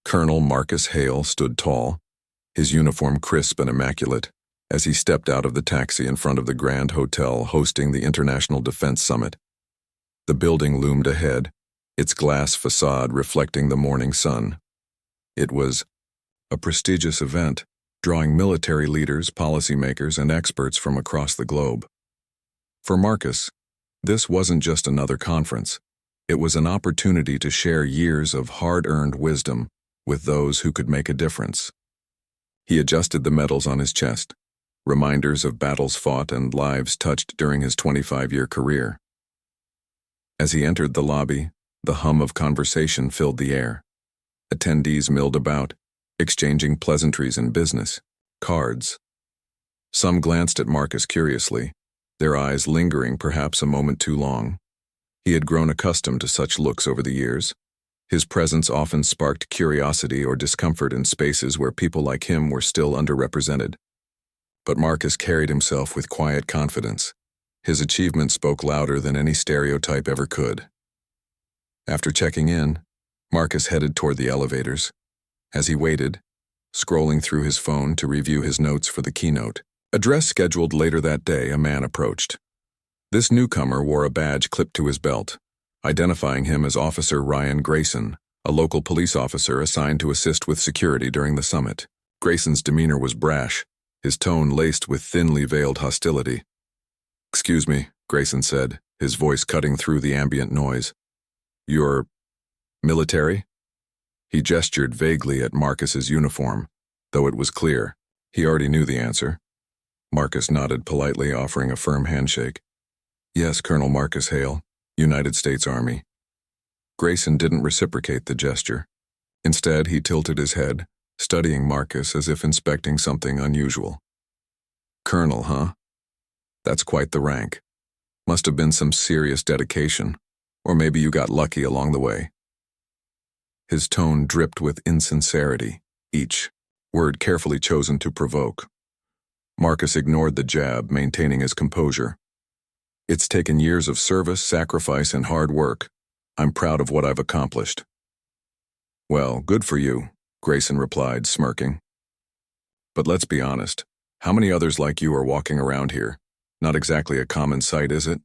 Colonel Marcus Hale stood tall, his uniform crisp and immaculate, as he stepped out of the taxi in front of the Grand Hotel hosting the International Defense Summit. The building loomed ahead, its glass facade reflecting the morning sun. It was a prestigious event, drawing military leaders, policymakers, and experts from across the globe. For Marcus, this wasn't just another conference. It was an opportunity to share years of hard-earned wisdom with those who could make a difference. He adjusted the medals on his chest, reminders of battles fought and lives touched during his 25-year career. As he entered the lobby, the hum of conversation filled the air. Attendees milled about, exchanging pleasantries and business, cards. Some glanced at Marcus curiously, their eyes lingering perhaps a moment too long. He had grown accustomed to such looks over the years. His presence often sparked curiosity or discomfort in spaces where people like him were still underrepresented. But Marcus carried himself with quiet confidence. His achievement spoke louder than any stereotype ever could. After checking in, Marcus headed toward the elevators. As he waited, scrolling through his phone to review his notes for the keynote, address scheduled later that day, a man approached. This newcomer wore a badge clipped to his belt, identifying him as Officer Ryan Grayson, a local police officer assigned to assist with security during the summit. Grayson's demeanor was brash, his tone laced with thinly veiled hostility. "Excuse me," Grayson said, his voice cutting through the ambient noise. "You're military?" He gestured vaguely at Marcus's uniform, though it was clear. He already knew the answer. Marcus nodded politely, offering a firm handshake. "Yes, Colonel Marcus Hale, United States Army." Grayson didn't reciprocate the gesture. Instead, he tilted his head, studying Marcus as if inspecting something unusual. "Colonel, huh? That's quite the rank. Must have been some serious dedication, or maybe you got lucky along the way." His tone dripped with insincerity, each word carefully chosen to provoke. Marcus ignored the jab, maintaining his composure. "It's taken years of service, sacrifice, and hard work. I'm proud of what I've accomplished." "Well, good for you," Grayson replied, smirking. "But let's be honest, how many others like you are walking around here? Not exactly a common sight, is it?"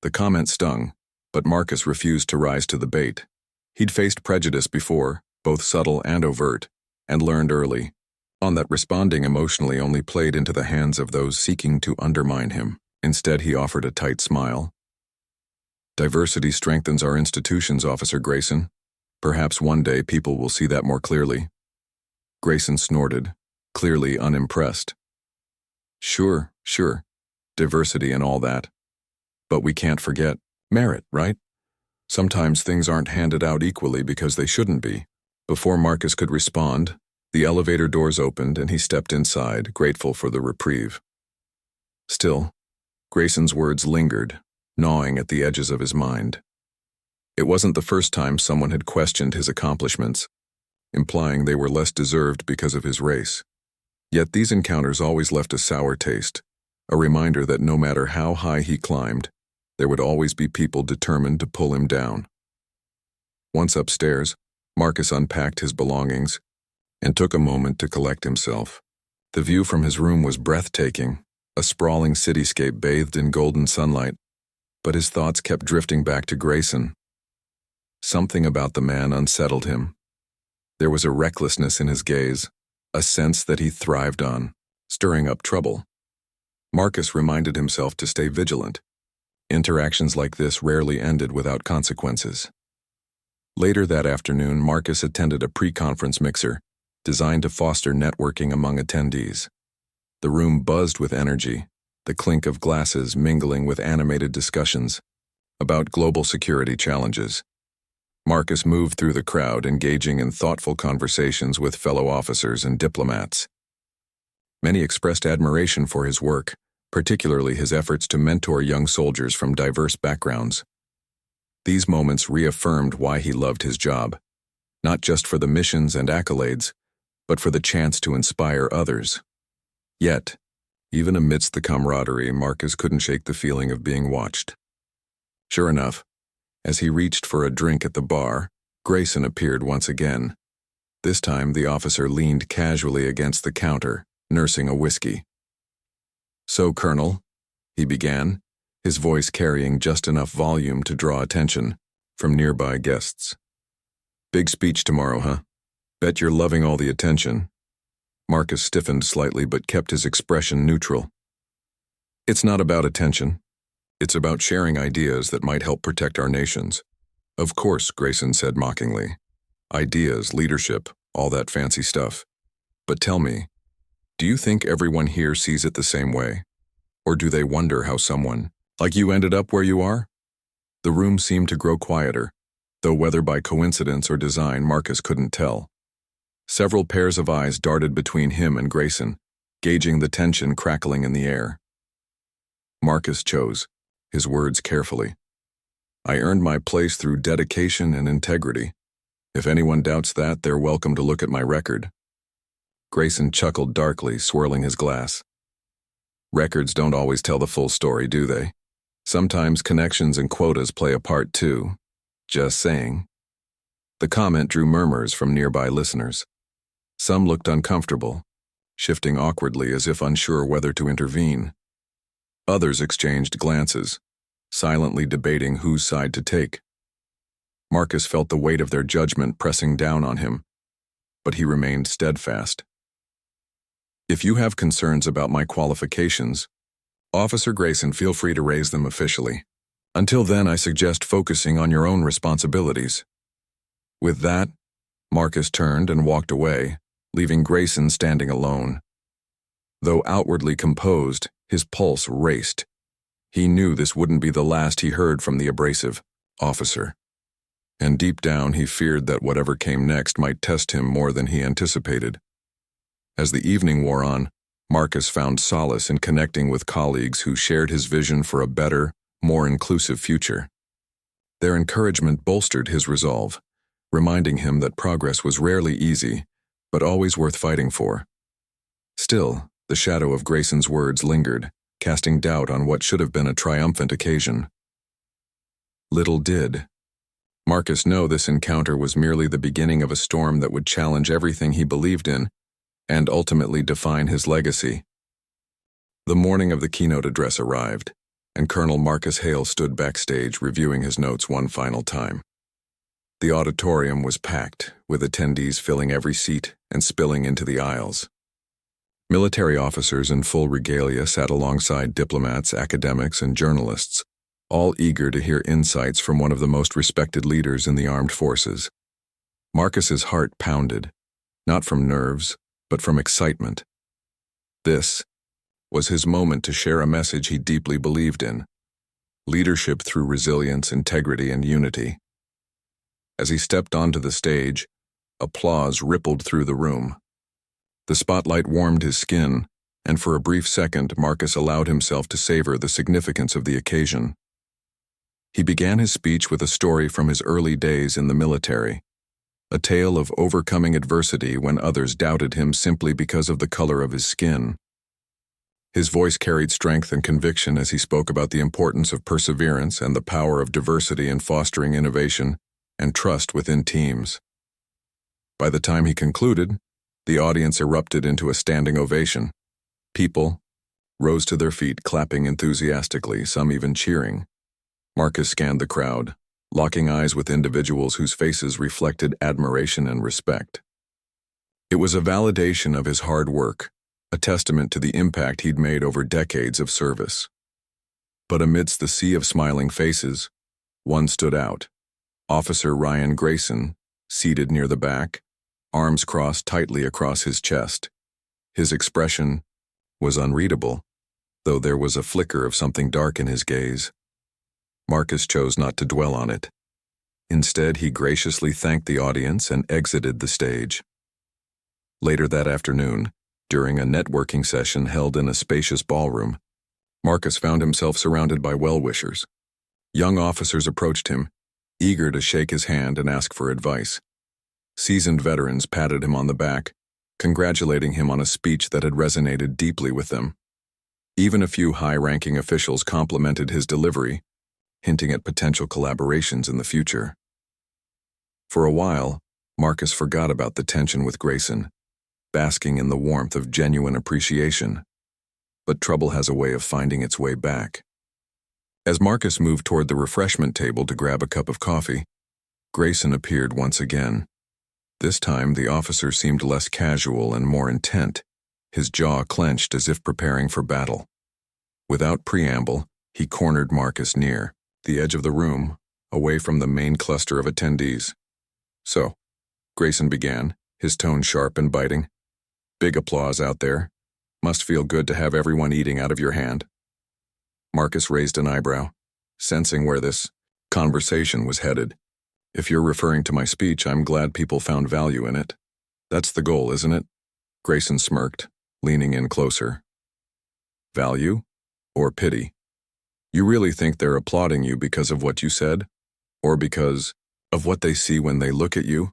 The comment stung, but Marcus refused to rise to the bait. He'd faced prejudice before, both subtle and overt, and learned early on that responding emotionally only played into the hands of those seeking to undermine him. Instead, he offered a tight smile. "Diversity strengthens our institutions, Officer Grayson. Perhaps one day people will see that more clearly." Grayson snorted, clearly unimpressed. Sure. Diversity and all that. But we can't forget merit, right? Sometimes things aren't handed out equally because they shouldn't be." Before Marcus could respond, the elevator doors opened and he stepped inside, grateful for the reprieve. Still, Grayson's words lingered, gnawing at the edges of his mind. It wasn't the first time someone had questioned his accomplishments, implying they were less deserved because of his race. Yet these encounters always left a sour taste, a reminder that no matter how high he climbed, there would always be people determined to pull him down. Once upstairs, Marcus unpacked his belongings and took a moment to collect himself. The view from his room was breathtaking, a sprawling cityscape bathed in golden sunlight, but his thoughts kept drifting back to Grayson. Something about the man unsettled him. There was a recklessness in his gaze, a sense that he thrived on, stirring up trouble. Marcus reminded himself to stay vigilant. Interactions like this rarely ended without consequences. Later that afternoon, Marcus attended a pre-conference mixer designed to foster networking among attendees. The room buzzed with energy, the clink of glasses mingling with animated discussions about global security challenges. Marcus moved through the crowd, engaging in thoughtful conversations with fellow officers and diplomats. Many expressed admiration for his work, particularly his efforts to mentor young soldiers from diverse backgrounds. These moments reaffirmed why he loved his job, not just for the missions and accolades, but for the chance to inspire others. Yet, even amidst the camaraderie, Marcus couldn't shake the feeling of being watched. Sure enough, as he reached for a drink at the bar, Grayson appeared once again, This time, the officer leaned casually against the counter, nursing a whiskey. "So, Colonel," he began, his voice carrying just enough volume to draw attention from nearby guests. "Big speech tomorrow, huh? Bet you're loving all the attention." Marcus stiffened slightly but kept his expression neutral. "It's not about attention. It's about sharing ideas that might help protect our nations." "Of course," Grayson said mockingly. "Ideas, leadership, all that fancy stuff. But tell me, do you think everyone here sees it the same way? Or do they wonder how someone like you ended up where you are?" The room seemed to grow quieter, though whether by coincidence or design, Marcus couldn't tell. Several pairs of eyes darted between him and Grayson, gauging the tension crackling in the air. Marcus chose his words carefully. "I earned my place through dedication and integrity. If anyone doubts that, they're welcome to look at my record." Grayson chuckled darkly, swirling his glass. "Records don't always tell the full story, do they? Sometimes connections and quotas play a part too. Just saying." The comment drew murmurs from nearby listeners. Some looked uncomfortable, shifting awkwardly as if unsure whether to intervene. Others exchanged glances, silently debating whose side to take. Marcus felt the weight of their judgment pressing down on him, but he remained steadfast. "If you have concerns about my qualifications, Officer Grayson, feel free to raise them officially. Until then, I suggest focusing on your own responsibilities." With that, Marcus turned and walked away, leaving Grayson standing alone. Though outwardly composed, his pulse raced. He knew this wouldn't be the last he heard from the abrasive officer. And deep down, he feared that whatever came next might test him more than he anticipated. As the evening wore on, Marcus found solace in connecting with colleagues who shared his vision for a better, more inclusive future. Their encouragement bolstered his resolve, reminding him that progress was rarely easy, but always worth fighting for. Still, the shadow of Grayson's words lingered, casting doubt on what should have been a triumphant occasion. Little did Marcus know this encounter was merely the beginning of a storm that would challenge everything he believed in and ultimately define his legacy. The morning of the keynote address arrived, and Colonel Marcus Hale stood backstage reviewing his notes one final time. The auditorium was packed, with attendees filling every seat and spilling into the aisles. Military officers in full regalia sat alongside diplomats, academics, and journalists, all eager to hear insights from one of the most respected leaders in the armed forces. Marcus's heart pounded, not from nerves, but from excitement. This was his moment to share a message he deeply believed in: leadership through resilience, integrity, and unity. As he stepped onto the stage, applause rippled through the room. The spotlight warmed his skin, and for a brief second, Marcus allowed himself to savor the significance of the occasion. He began his speech with a story from his early days in the military, a tale of overcoming adversity when others doubted him simply because of the color of his skin. His voice carried strength and conviction as he spoke about the importance of perseverance and the power of diversity in fostering innovation and trust within teams. By the time he concluded, the audience erupted into a standing ovation. People rose to their feet, clapping enthusiastically, some even cheering. Marcus scanned the crowd, locking eyes with individuals whose faces reflected admiration and respect. It was a validation of his hard work, a testament to the impact he'd made over decades of service. But amidst the sea of smiling faces, one stood out: Officer Ryan Grayson, seated near the back, arms crossed tightly across his chest. His expression was unreadable, though there was a flicker of something dark in his gaze. Marcus chose not to dwell on it. Instead, he graciously thanked the audience and exited the stage. Later that afternoon, during a networking session held in a spacious ballroom, Marcus found himself surrounded by well-wishers. Young officers approached him, eager to shake his hand and ask for advice. Seasoned veterans patted him on the back, congratulating him on a speech that had resonated deeply with them. Even a few high-ranking officials complimented his delivery, hinting at potential collaborations in the future. For a while, Marcus forgot about the tension with Grayson, basking in the warmth of genuine appreciation. But trouble has a way of finding its way back. As Marcus moved toward the refreshment table to grab a cup of coffee, Grayson appeared once again. This time, the officer seemed less casual and more intent, his jaw clenched as if preparing for battle. Without preamble, he cornered Marcus near the edge of the room, away from the main cluster of attendees. "So," Grayson began, his tone sharp and biting. "Big applause out there. Must feel good to have everyone eating out of your hand." Marcus raised an eyebrow, sensing where this conversation was headed. "If you're referring to my speech, I'm glad people found value in it. That's the goal, isn't it?" Grayson smirked, leaning in closer. "Value? Or pity? You really think they're applauding you because of what you said? Or because of what they see when they look at you?"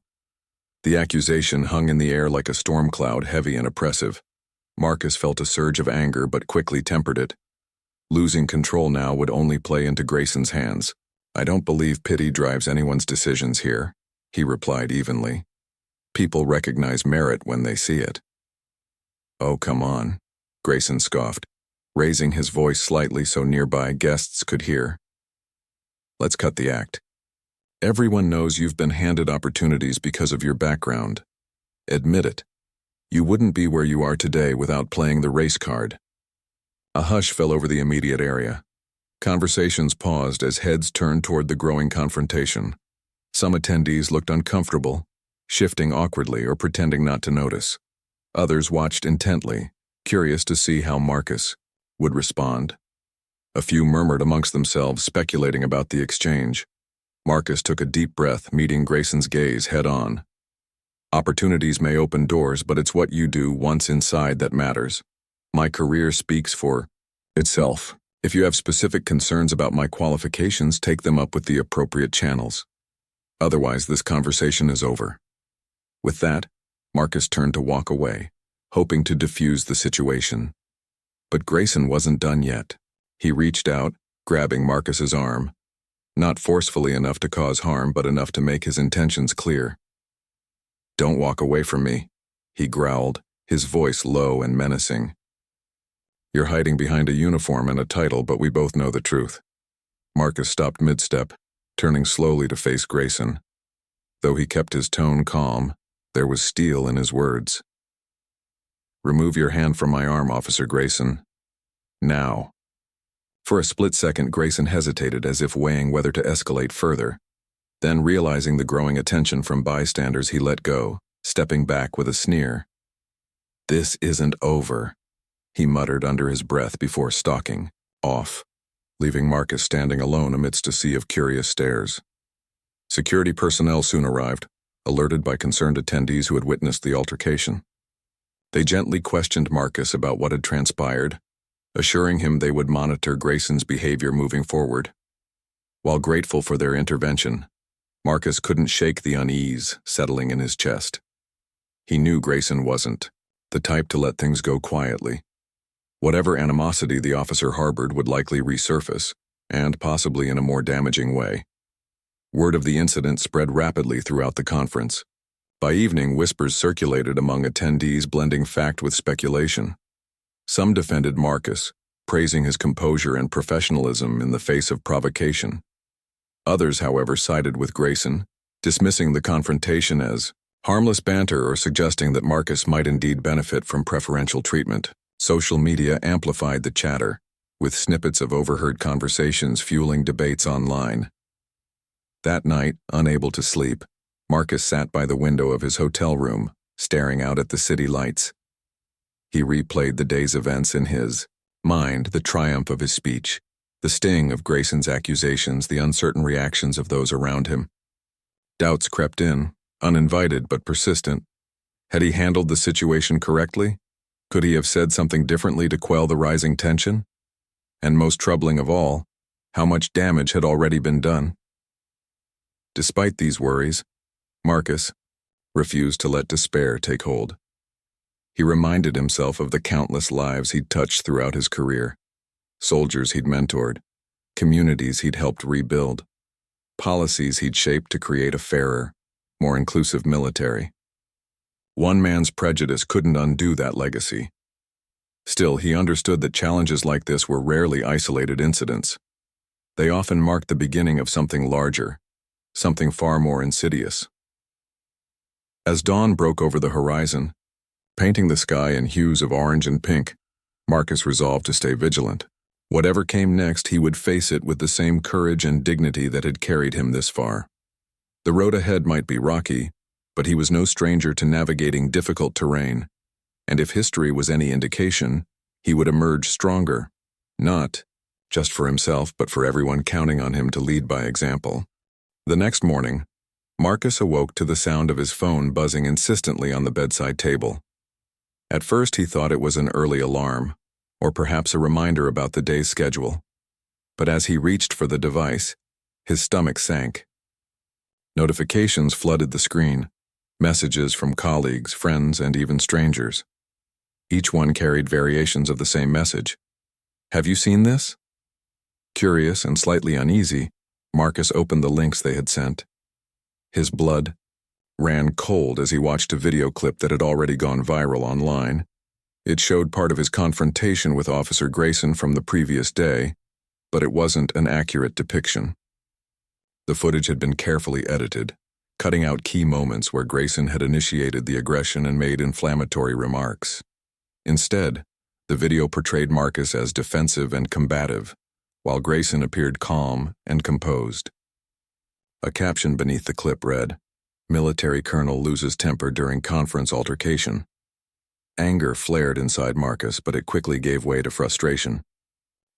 The accusation hung in the air like a storm cloud, heavy and oppressive. Marcus felt a surge of anger but quickly tempered it. Losing control now would only play into Grayson's hands. "I don't believe pity drives anyone's decisions here," he replied evenly. "People recognize merit when they see it." "Oh, come on," Grayson scoffed, raising his voice slightly so nearby guests could hear. "Let's cut the act. Everyone knows you've been handed opportunities because of your background. Admit it. You wouldn't be where you are today without playing the race card." A hush fell over the immediate area. Conversations paused as heads turned toward the growing confrontation. Some attendees looked uncomfortable, shifting awkwardly or pretending not to notice. Others watched intently, curious to see how Marcus would respond. A few murmured amongst themselves, speculating about the exchange. Marcus took a deep breath, meeting Grayson's gaze head-on. "Opportunities may open doors, but it's what you do once inside that matters. My career speaks for itself. If you have specific concerns about my qualifications, take them up with the appropriate channels. Otherwise, this conversation is over." With that, Marcus turned to walk away, hoping to diffuse the situation. But Grayson wasn't done yet. He reached out, grabbing Marcus's arm. Not forcefully enough to cause harm, but enough to make his intentions clear. "Don't walk away from me," he growled, his voice low and menacing. "You're hiding behind a uniform and a title, but we both know the truth." Marcus stopped mid-step, turning slowly to face Grayson. Though he kept his tone calm, there was steel in his words. "Remove your hand from my arm, Officer Grayson. Now." For a split second, Grayson hesitated, as if weighing whether to escalate further. Then, realizing the growing attention from bystanders, he let go, stepping back with a sneer. "This isn't over," he muttered under his breath before stalking off, leaving Marcus standing alone amidst a sea of curious stares. Security personnel soon arrived, alerted by concerned attendees who had witnessed the altercation. They gently questioned Marcus about what had transpired, assuring him they would monitor Grayson's behavior moving forward. While grateful for their intervention, Marcus couldn't shake the unease settling in his chest. He knew Grayson wasn't the type to let things go quietly. Whatever animosity the officer harbored would likely resurface, and possibly in a more damaging way. Word of the incident spread rapidly throughout the conference. By evening, whispers circulated among attendees, blending fact with speculation. Some defended Marcus, praising his composure and professionalism in the face of provocation. Others, however, sided with Grayson, dismissing the confrontation as harmless banter or suggesting that Marcus might indeed benefit from preferential treatment. Social media amplified the chatter, with snippets of overheard conversations fueling debates online. That night, unable to sleep, Marcus sat by the window of his hotel room, staring out at the city lights. He replayed the day's events in his mind, the triumph of his speech, the sting of Grayson's accusations, the uncertain reactions of those around him. Doubts crept in, uninvited but persistent. Had he handled the situation correctly? Could he have said something differently to quell the rising tension? And most troubling of all, how much damage had already been done? Despite these worries, Marcus refused to let despair take hold. He reminded himself of the countless lives he'd touched throughout his career, soldiers he'd mentored, communities he'd helped rebuild, policies he'd shaped to create a fairer, more inclusive military. One man's prejudice couldn't undo that legacy. Still, he understood that challenges like this were rarely isolated incidents. They often marked the beginning of something larger, something far more insidious. As dawn broke over the horizon, painting the sky in hues of orange and pink, Marcus resolved to stay vigilant. Whatever came next, he would face it with the same courage and dignity that had carried him this far. The road ahead might be rocky, but he was no stranger to navigating difficult terrain, and if history was any indication, he would emerge stronger, not just for himself but for everyone counting on him to lead by example. The next morning, Marcus awoke to the sound of his phone buzzing insistently on the bedside table. At first he thought it was an early alarm, or perhaps a reminder about the day's schedule. But as he reached for the device, his stomach sank. Notifications flooded the screen, messages from colleagues, friends, and even strangers. Each one carried variations of the same message. "Have you seen this?" Curious and slightly uneasy, Marcus opened the links they had sent. His blood ran cold as he watched a video clip that had already gone viral online. It showed part of his confrontation with Officer Grayson from the previous day, but it wasn't an accurate depiction. The footage had been carefully edited, cutting out key moments where Grayson had initiated the aggression and made inflammatory remarks. Instead, the video portrayed Marcus as defensive and combative, while Grayson appeared calm and composed. A caption beneath the clip read, "Military colonel loses temper during conference altercation." Anger flared inside Marcus, but it quickly gave way to frustration.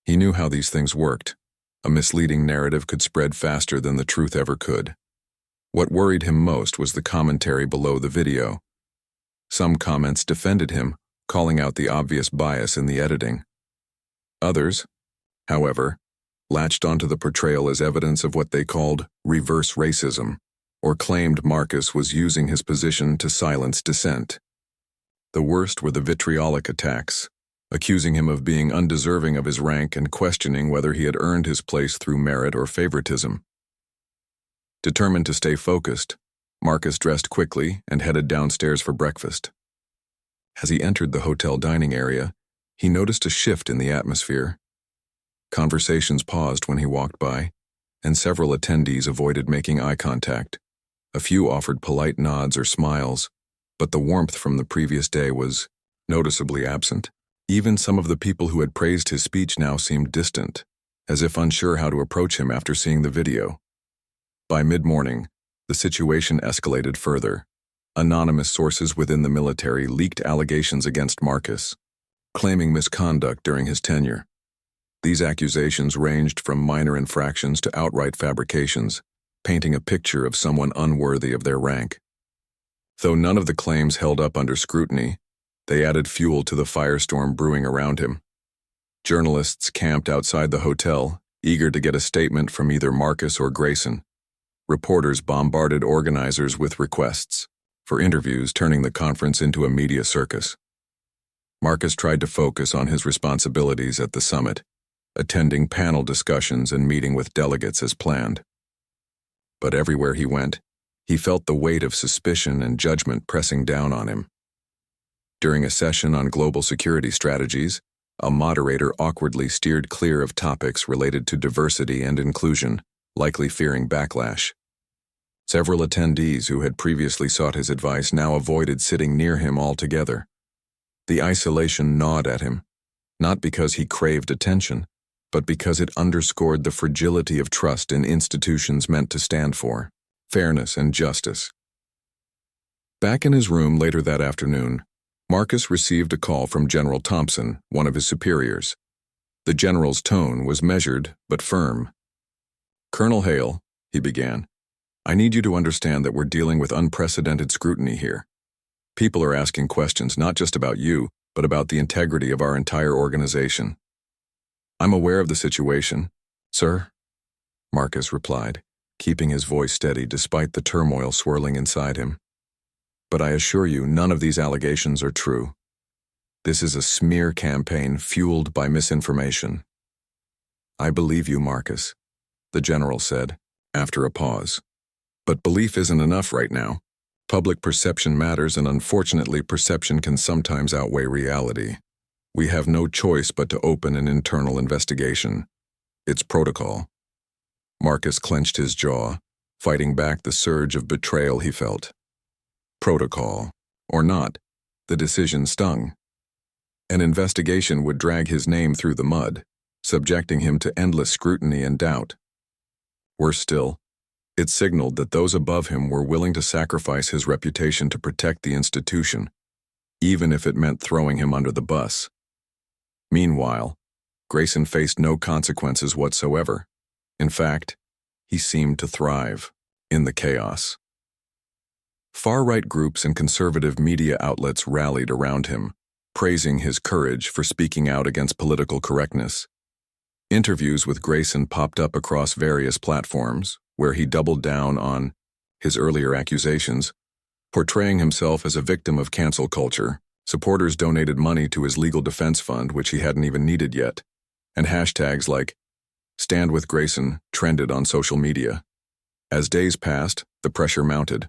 He knew how these things worked. A misleading narrative could spread faster than the truth ever could. What worried him most was the commentary below the video. Some comments defended him, calling out the obvious bias in the editing. Others, however, latched onto the portrayal as evidence of what they called reverse racism, or claimed Marcus was using his position to silence dissent. The worst were the vitriolic attacks, accusing him of being undeserving of his rank and questioning whether he had earned his place through merit or favoritism. Determined to stay focused, Marcus dressed quickly and headed downstairs for breakfast. As he entered the hotel dining area, he noticed a shift in the atmosphere. Conversations paused when he walked by, and several attendees avoided making eye contact. A few offered polite nods or smiles, but the warmth from the previous day was noticeably absent. Even some of the people who had praised his speech now seemed distant, as if unsure how to approach him after seeing the video. By mid-morning, the situation escalated further. Anonymous sources within the military leaked allegations against Marcus, claiming misconduct during his tenure. These accusations ranged from minor infractions to outright fabrications, painting a picture of someone unworthy of their rank. Though none of the claims held up under scrutiny, they added fuel to the firestorm brewing around him. Journalists camped outside the hotel, eager to get a statement from either Marcus or Grayson. Reporters bombarded organizers with requests for interviews, turning the conference into a media circus. Marcus tried to focus on his responsibilities at the summit, attending panel discussions and meeting with delegates as planned. But everywhere he went, he felt the weight of suspicion and judgment pressing down on him. During a session on global security strategies, a moderator awkwardly steered clear of topics related to diversity and inclusion, likely fearing backlash. Several attendees who had previously sought his advice now avoided sitting near him altogether. The isolation gnawed at him, not because he craved attention, but because it underscored the fragility of trust in institutions meant to stand for fairness and justice. Back in his room later that afternoon, Marcus received a call from General Thompson, one of his superiors. The general's tone was measured but firm. "Colonel Hale," he began, "I need you to understand that we're dealing with unprecedented scrutiny here. People are asking questions not just about you, but about the integrity of our entire organization." "I'm aware of the situation, sir," Marcus replied, keeping his voice steady despite the turmoil swirling inside him. "But I assure you, none of these allegations are true. This is a smear campaign fueled by misinformation." "I believe you, Marcus," the general said, after a pause. But belief isn't enough right now. Public perception matters, and unfortunately, perception can sometimes outweigh reality. We have no choice but to open an internal investigation. It's protocol. Marcus clenched his jaw, fighting back the surge of betrayal he felt. Protocol, or not, the decision stung. An investigation would drag his name through the mud, subjecting him to endless scrutiny and doubt. Worse still, it signaled that those above him were willing to sacrifice his reputation to protect the institution, even if it meant throwing him under the bus. Meanwhile, Grayson faced no consequences whatsoever. In fact, he seemed to thrive in the chaos. Far-right groups and conservative media outlets rallied around him, praising his courage for speaking out against political correctness. Interviews with Grayson popped up across various platforms, where he doubled down on his earlier accusations, portraying himself as a victim of cancel culture. Supporters donated money to his legal defense fund, which he hadn't even needed yet, and hashtags like "Stand with Grayson" trended on social media. As days passed, the pressure mounted.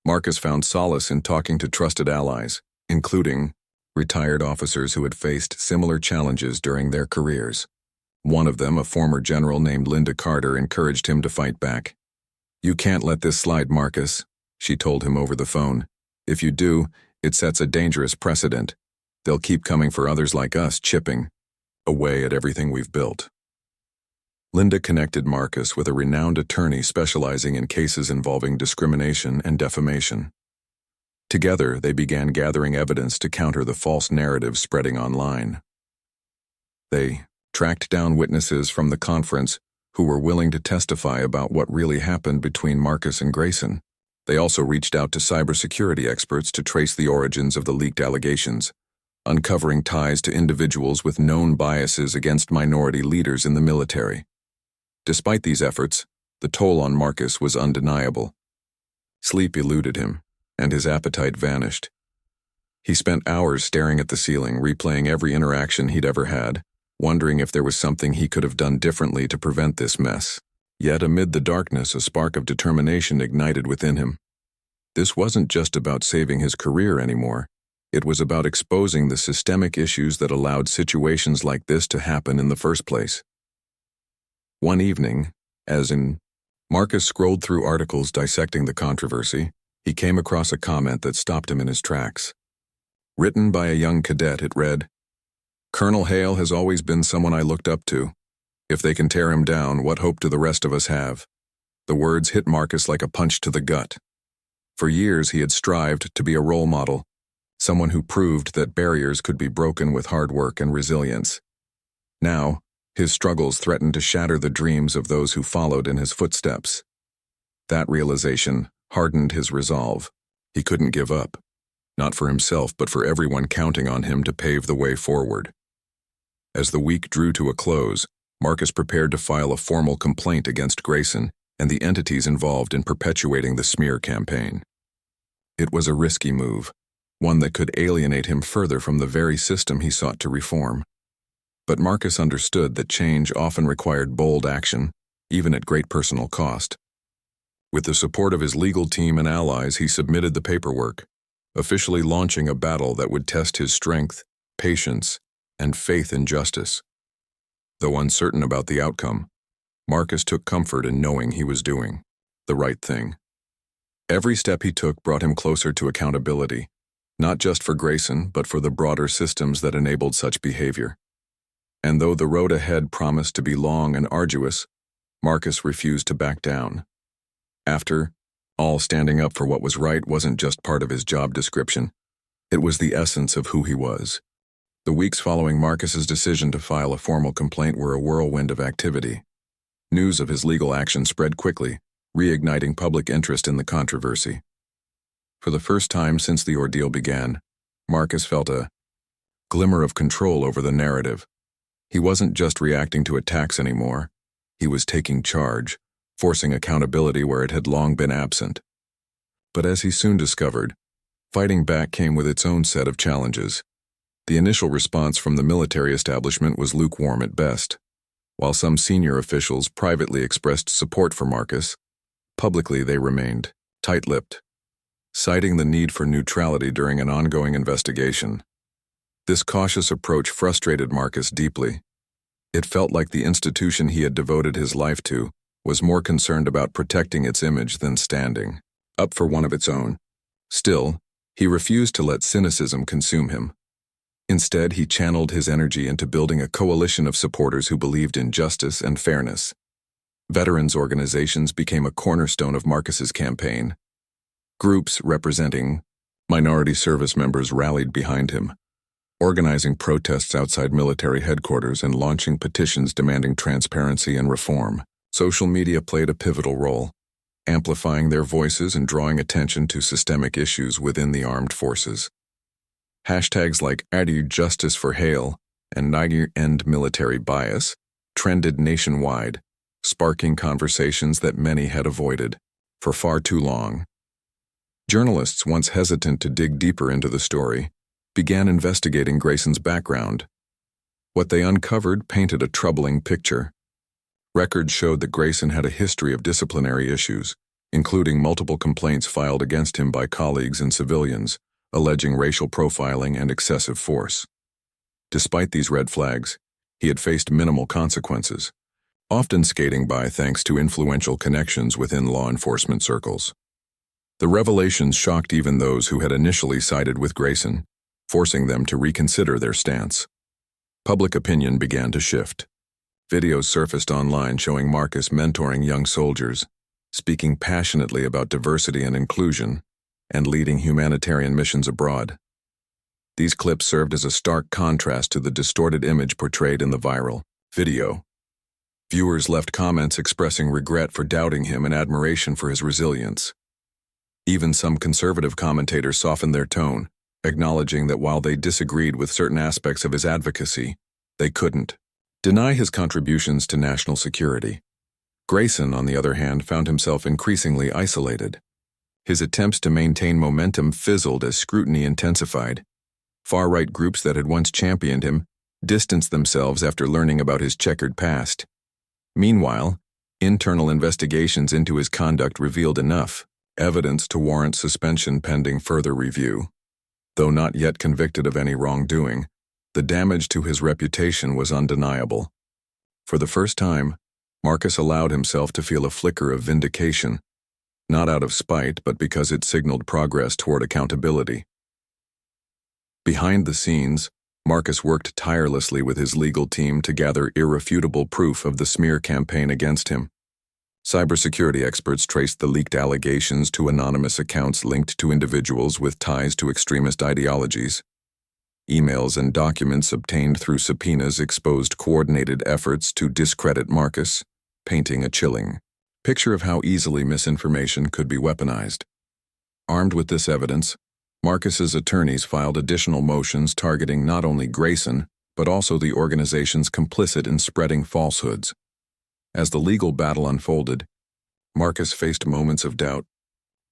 Marcus found solace in talking to trusted allies, including retired officers who had faced similar challenges during their careers. One of them, a former general named Linda Carter, encouraged him to fight back. "You can't let this slide, Marcus," she told him over the phone. "If you do, it sets a dangerous precedent. They'll keep coming for others like us, chipping away at everything we've built." Linda connected Marcus with a renowned attorney specializing in cases involving discrimination and defamation. Together, they began gathering evidence to counter the false narratives spreading online. They tracked down witnesses from the conference who were willing to testify about what really happened between Marcus and Grayson. They also reached out to cybersecurity experts to trace the origins of the leaked allegations, uncovering ties to individuals with known biases against minority leaders in the military. Despite these efforts, the toll on Marcus was undeniable. Sleep eluded him, and his appetite vanished. He spent hours staring at the ceiling, replaying every interaction he'd ever had, wondering if there was something he could have done differently to prevent this mess. Yet amid the darkness, a spark of determination ignited within him. This wasn't just about saving his career anymore. It was about exposing the systemic issues that allowed situations like this to happen in the first place. One evening, Marcus scrolled through articles dissecting the controversy, he came across a comment that stopped him in his tracks. Written by a young cadet, it read, "Colonel Hale has always been someone I looked up to. If they can tear him down, what hope do the rest of us have?" The words hit Marcus like a punch to the gut. For years, he had strived to be a role model, someone who proved that barriers could be broken with hard work and resilience. Now, his struggles threatened to shatter the dreams of those who followed in his footsteps. That realization hardened his resolve. He couldn't give up, not for himself, but for everyone counting on him to pave the way forward. As the week drew to a close, Marcus prepared to file a formal complaint against Grayson and the entities involved in perpetuating the smear campaign. It was a risky move, one that could alienate him further from the very system he sought to reform. But Marcus understood that change often required bold action, even at great personal cost. With the support of his legal team and allies, he submitted the paperwork, officially launching a battle that would test his strength, patience, and faith in justice. Though uncertain about the outcome, Marcus took comfort in knowing he was doing the right thing. Every step he took brought him closer to accountability, not just for Grayson, but for the broader systems that enabled such behavior. And though the road ahead promised to be long and arduous, Marcus refused to back down. After all, standing up for what was right wasn't just part of his job description. It was the essence of who he was. The weeks following Marcus's decision to file a formal complaint were a whirlwind of activity. News of his legal action spread quickly, reigniting public interest in the controversy. For the first time since the ordeal began, Marcus felt a glimmer of control over the narrative. He wasn't just reacting to attacks anymore. He was taking charge, forcing accountability where it had long been absent. But as he soon discovered, fighting back came with its own set of challenges. The initial response from the military establishment was lukewarm at best. While some senior officials privately expressed support for Marcus, Publicly, they remained tight-lipped, citing the need for neutrality during an ongoing investigation. This cautious approach frustrated Marcus deeply. It felt like the institution he had devoted his life to was more concerned about protecting its image than standing up for one of its own. Still, he refused to let cynicism consume him. Instead, he channeled his energy into building a coalition of supporters who believed in justice and fairness. Veterans organizations became a cornerstone of Marcus's campaign. Groups representing minority service members rallied behind him, organizing protests outside military headquarters and launching petitions demanding transparency and reform. Social media played a pivotal role, amplifying their voices and drawing attention to systemic issues within the armed forces. Hashtags like #Justice for Hale and #End Military Bias trended nationwide, sparking conversations that many had avoided for far too long. Journalists, once hesitant to dig deeper into the story, began investigating Grayson's background. What they uncovered painted a troubling picture. Records showed that Grayson had a history of disciplinary issues, including multiple complaints filed against him by colleagues and civilians, alleging racial profiling and excessive force. Despite these red flags, he had faced minimal consequences, often skating by thanks to influential connections within law enforcement circles. The revelations shocked even those who had initially sided with Grayson, forcing them to reconsider their stance. Public opinion began to shift. Videos surfaced online showing Marcus mentoring young soldiers, speaking passionately about diversity and inclusion, and leading humanitarian missions abroad. These clips served as a stark contrast to the distorted image portrayed in the viral video. Viewers left comments expressing regret for doubting him and admiration for his resilience. Even some conservative commentators softened their tone, acknowledging that while they disagreed with certain aspects of his advocacy, they couldn't deny his contributions to national security. Grayson, on the other hand, found himself increasingly isolated. His attempts to maintain momentum fizzled as scrutiny intensified. Far-right groups that had once championed him distanced themselves after learning about his checkered past. Meanwhile, internal investigations into his conduct revealed enough evidence to warrant suspension pending further review. Though not yet convicted of any wrongdoing, the damage to his reputation was undeniable. For the first time, Marcus allowed himself to feel a flicker of vindication, not out of spite, but because it signaled progress toward accountability. Behind the scenes, Marcus worked tirelessly with his legal team to gather irrefutable proof of the smear campaign against him. Cybersecurity experts traced the leaked allegations to anonymous accounts linked to individuals with ties to extremist ideologies. Emails and documents obtained through subpoenas exposed coordinated efforts to discredit Marcus, painting a chilling picture of how easily misinformation could be weaponized. Armed with this evidence, Marcus's attorneys filed additional motions targeting not only Grayson, but also the organizations complicit in spreading falsehoods. As the legal battle unfolded, Marcus faced moments of doubt.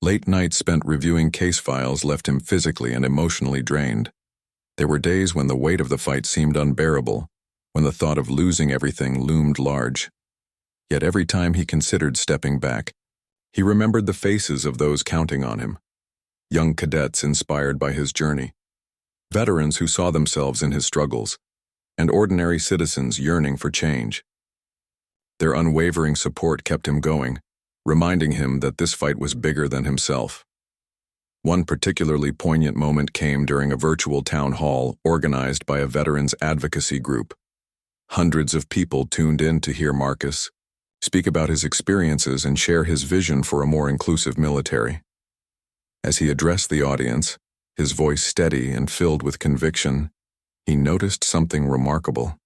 Late nights spent reviewing case files left him physically and emotionally drained. There were days when the weight of the fight seemed unbearable, when the thought of losing everything loomed large. Yet every time he considered stepping back, he remembered the faces of those counting on him. Young cadets inspired by his journey, veterans who saw themselves in his struggles, and ordinary citizens yearning for change. Their unwavering support kept him going, reminding him that this fight was bigger than himself. One particularly poignant moment came during a virtual town hall organized by a veterans advocacy group. Hundreds of people tuned in to hear Marcus speak about his experiences and share his vision for a more inclusive military. As he addressed the audience, his voice steady and filled with conviction, he noticed something remarkable.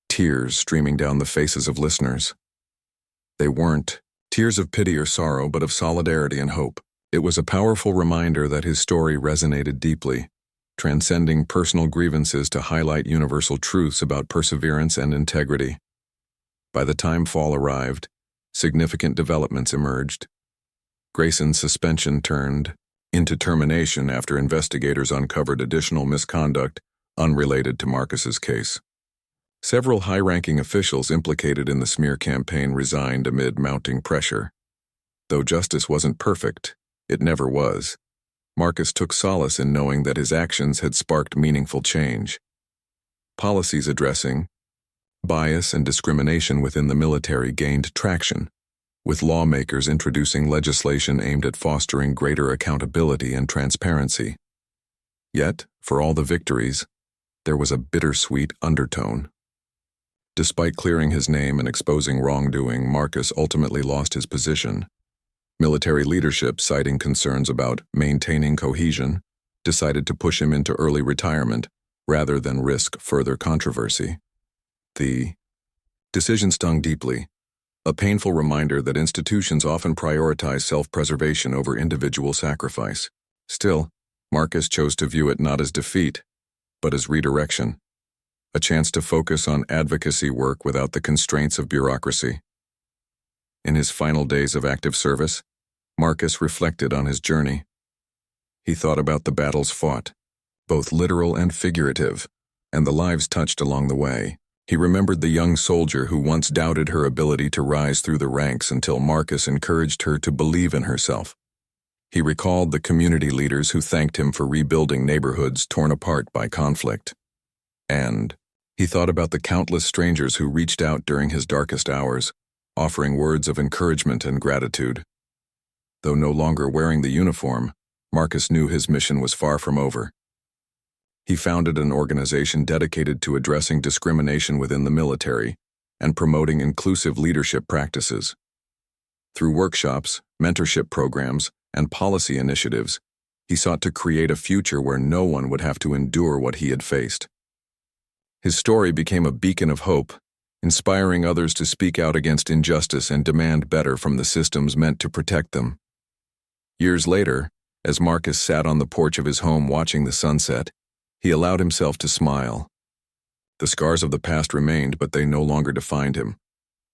Tears streaming down the faces of listeners. They weren't tears of pity or sorrow, but of solidarity and hope. It was a powerful reminder that his story resonated deeply, transcending personal grievances to highlight universal truths about perseverance and integrity. By the time fall arrived, significant developments emerged. Grayson's suspension turned into termination after investigators uncovered additional misconduct unrelated to Marcus's case. Several high-ranking officials implicated in the smear campaign resigned amid mounting pressure. Though justice wasn't perfect, it never was. Marcus took solace in knowing that his actions had sparked meaningful change. Policies addressing bias and discrimination within the military gained traction, with lawmakers introducing legislation aimed at fostering greater accountability and transparency. Yet, for all the victories, there was a bittersweet undertone. Despite clearing his name and exposing wrongdoing, Marcus ultimately lost his position. Military leadership, citing concerns about maintaining cohesion, decided to push him into early retirement rather than risk further controversy. The decision stung deeply, a painful reminder that institutions often prioritize self-preservation over individual sacrifice. Still, Marcus chose to view it not as defeat, but as redirection, a chance to focus on advocacy work without the constraints of bureaucracy. In his final days of active service, Marcus reflected on his journey. He thought about the battles fought, both literal and figurative, and the lives touched along the way. He remembered the young soldier who once doubted her ability to rise through the ranks until Marcus encouraged her to believe in herself. He recalled the community leaders who thanked him for rebuilding neighborhoods torn apart by conflict. And he thought about the countless strangers who reached out during his darkest hours, offering words of encouragement and gratitude. Though no longer wearing the uniform, Marcus knew his mission was far from over. He founded an organization dedicated to addressing discrimination within the military and promoting inclusive leadership practices. Through workshops, mentorship programs, and policy initiatives, he sought to create a future where no one would have to endure what he had faced. His story became a beacon of hope, inspiring others to speak out against injustice and demand better from the systems meant to protect them. Years later, as Marcus sat on the porch of his home watching the sunset, he allowed himself to smile. The scars of the past remained, but they no longer defined him.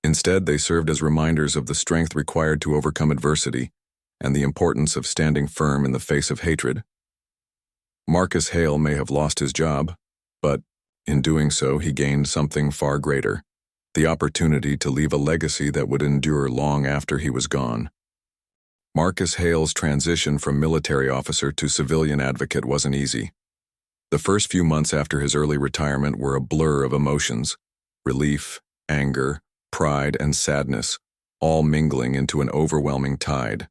Instead, they served as reminders of the strength required to overcome adversity and the importance of standing firm in the face of hatred. Marcus Hale may have lost his job, but in doing so, he gained something far greater, the opportunity to leave a legacy that would endure long after he was gone. Marcus Hale's transition from military officer to civilian advocate wasn't easy. The first few months after his early retirement were a blur of emotions: relief, anger, pride, and sadness, all mingling into an overwhelming tide.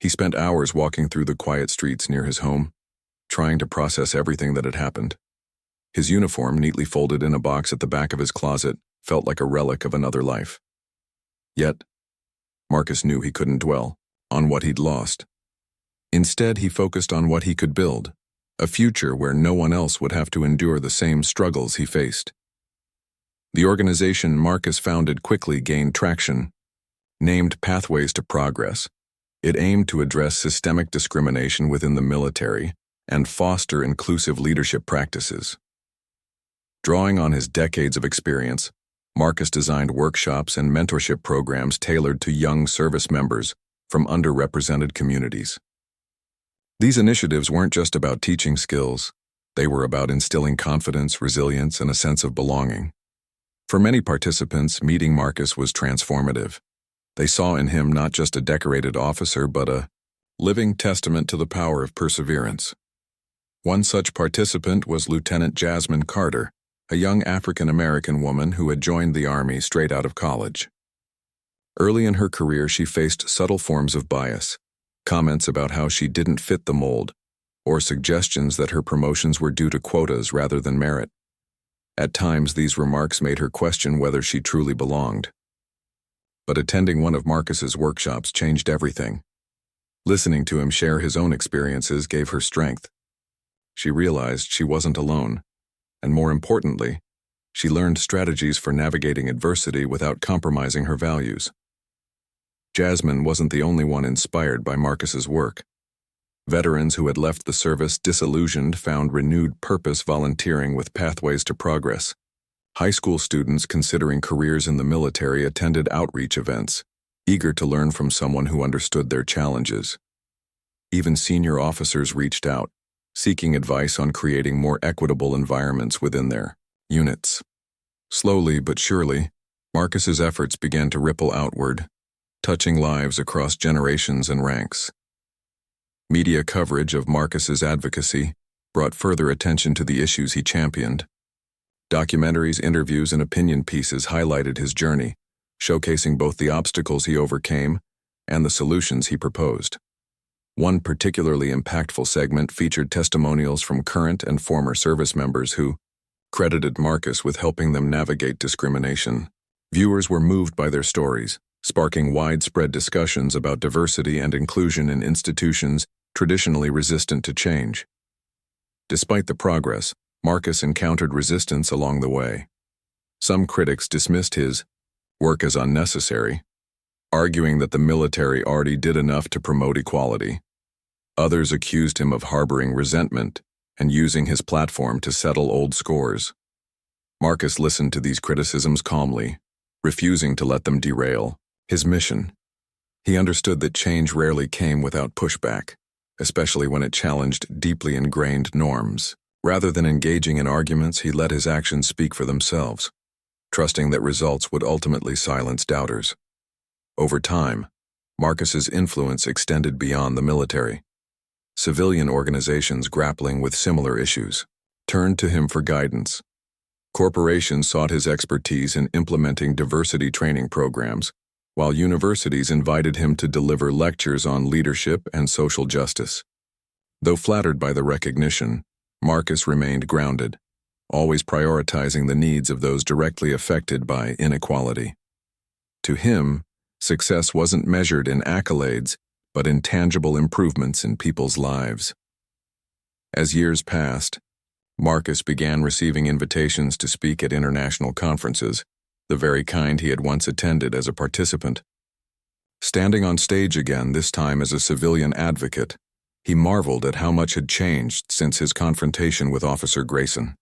He spent hours walking through the quiet streets near his home, trying to process everything that had happened. His uniform, neatly folded in a box at the back of his closet, felt like a relic of another life. Yet, Marcus knew he couldn't dwell on what he'd lost. Instead, he focused on what he could build, a future where no one else would have to endure the same struggles he faced. The organization Marcus founded quickly gained traction. Named Pathways to Progress, it aimed to address systemic discrimination within the military and foster inclusive leadership practices. Drawing on his decades of experience, Marcus designed workshops and mentorship programs tailored to young service members from underrepresented communities. These initiatives weren't just about teaching skills, they were about instilling confidence, resilience, and a sense of belonging. For many participants, meeting Marcus was transformative. They saw in him not just a decorated officer, but a living testament to the power of perseverance. One such participant was Lieutenant Jasmine Carter, a young African-American woman who had joined the Army straight out of college. Early in her career, she faced subtle forms of bias, comments about how she didn't fit the mold, or suggestions that her promotions were due to quotas rather than merit. At times, these remarks made her question whether she truly belonged. But attending one of Marcus's workshops changed everything. Listening to him share his own experiences gave her strength. She realized she wasn't alone, and more importantly, she learned strategies for navigating adversity without compromising her values. Jasmine wasn't the only one inspired by Marcus's work. Veterans who had left the service disillusioned found renewed purpose volunteering with Pathways to Progress. High school students considering careers in the military attended outreach events, eager to learn from someone who understood their challenges. Even senior officers reached out, seeking advice on creating more equitable environments within their units. Slowly but surely, Marcus's efforts began to ripple outward. touching lives across generations and ranks. Media coverage of Marcus's advocacy brought further attention to the issues he championed. Documentaries, interviews, and opinion pieces highlighted his journey, showcasing both the obstacles he overcame and the solutions he proposed. One particularly impactful segment featured testimonials from current and former service members who credited Marcus with helping them navigate discrimination. Viewers were moved by their stories, sparking widespread discussions about diversity and inclusion in institutions traditionally resistant to change. Despite the progress, Marcus encountered resistance along the way. Some critics dismissed his work as unnecessary, arguing that the military already did enough to promote equality. Others accused him of harboring resentment and using his platform to settle old scores. Marcus listened to these criticisms calmly, refusing to let them derail his mission. He understood that change rarely came without pushback, especially when it challenged deeply ingrained norms. Rather than engaging in arguments, he let his actions speak for themselves, trusting that results would ultimately silence doubters. Over time, Marcus's influence extended beyond the military. Civilian organizations grappling with similar issues turned to him for guidance. Corporations sought his expertise in implementing diversity training programs, while universities invited him to deliver lectures on leadership and social justice. Though flattered by the recognition, Marcus remained grounded, always prioritizing the needs of those directly affected by inequality. To him, success wasn't measured in accolades, but in tangible improvements in people's lives. As years passed, Marcus began receiving invitations to speak at international conferences, the very kind he had once attended as a participant. Standing on stage again, this time as a civilian advocate, he marveled at how much had changed since his confrontation with Officer Grayson.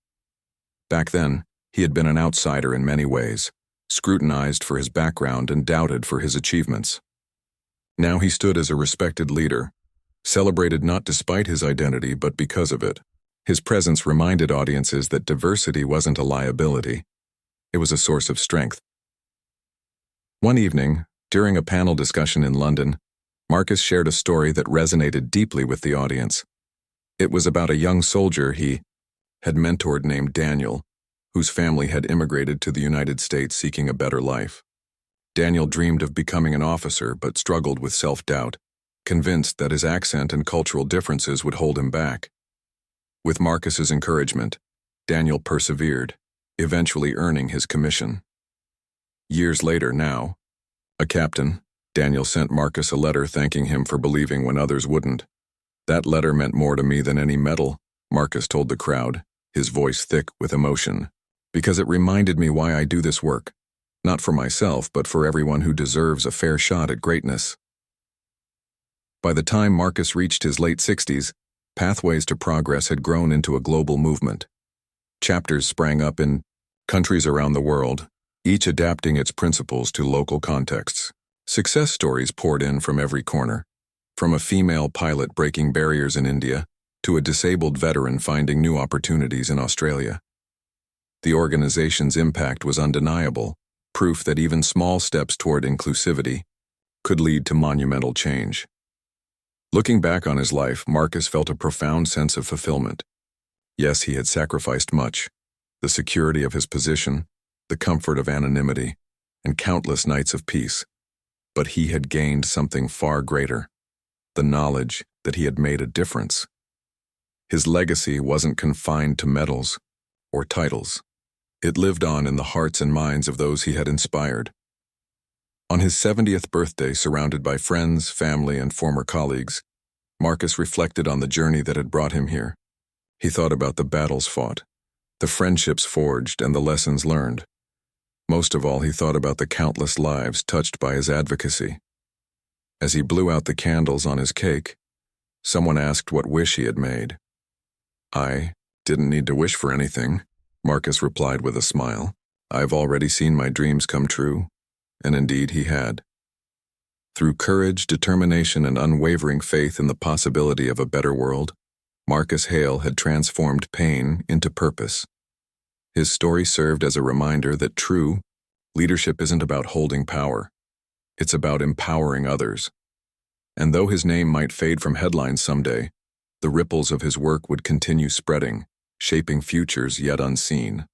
Back then, he had been an outsider in many ways, scrutinized for his background and doubted for his achievements. Now he stood as a respected leader, celebrated not despite his identity but because of it. His presence reminded audiences that diversity wasn't a liability, it was a source of strength. One evening, during a panel discussion in London, Marcus shared a story that resonated deeply with the audience. It was about a young soldier he had mentored named Daniel, whose family had immigrated to the United States seeking a better life. Daniel dreamed of becoming an officer but struggled with self-doubt, convinced that his accent and cultural differences would hold him back. With Marcus's encouragement, Daniel persevered, eventually earning his commission. Years later now, a captain, Daniel sent Marcus a letter thanking him for believing when others wouldn't. That letter meant more to me than any medal, Marcus told the crowd, his voice thick with emotion, because it reminded me why I do this work. Not for myself, but for everyone who deserves a fair shot at greatness. By the time Marcus reached his late 60s, Pathways to Progress had grown into a global movement. Chapters sprang up in countries around the world, each adapting its principles to local contexts. Success stories poured in from every corner, from a female pilot breaking barriers in India to a disabled veteran finding new opportunities in Australia. The organization's impact was undeniable, proof that even small steps toward inclusivity could lead to monumental change. Looking back on his life, Marcus felt a profound sense of fulfillment. Yes, he had sacrificed much: the security of his position, the comfort of anonymity, and countless nights of peace. But he had gained something far greater: the knowledge that he had made a difference. His legacy wasn't confined to medals or titles. It lived on in the hearts and minds of those he had inspired. On his 70th birthday, surrounded by friends, family, and former colleagues, Marcus reflected on the journey that had brought him here. He thought about the battles fought, the friendships forged, and the lessons learned. Most of all, he thought about the countless lives touched by his advocacy. As he blew out the candles on his cake, someone asked what wish he had made. "I didn't need to wish for anything," Marcus replied with a smile. "I've already seen my dreams come true." And indeed he had. Through courage, determination, and unwavering faith in the possibility of a better world, Marcus Hale had transformed pain into purpose. His story served as a reminder that true leadership isn't about holding power. It's about empowering others. And though his name might fade from headlines someday, the ripples of his work would continue spreading, shaping futures yet unseen.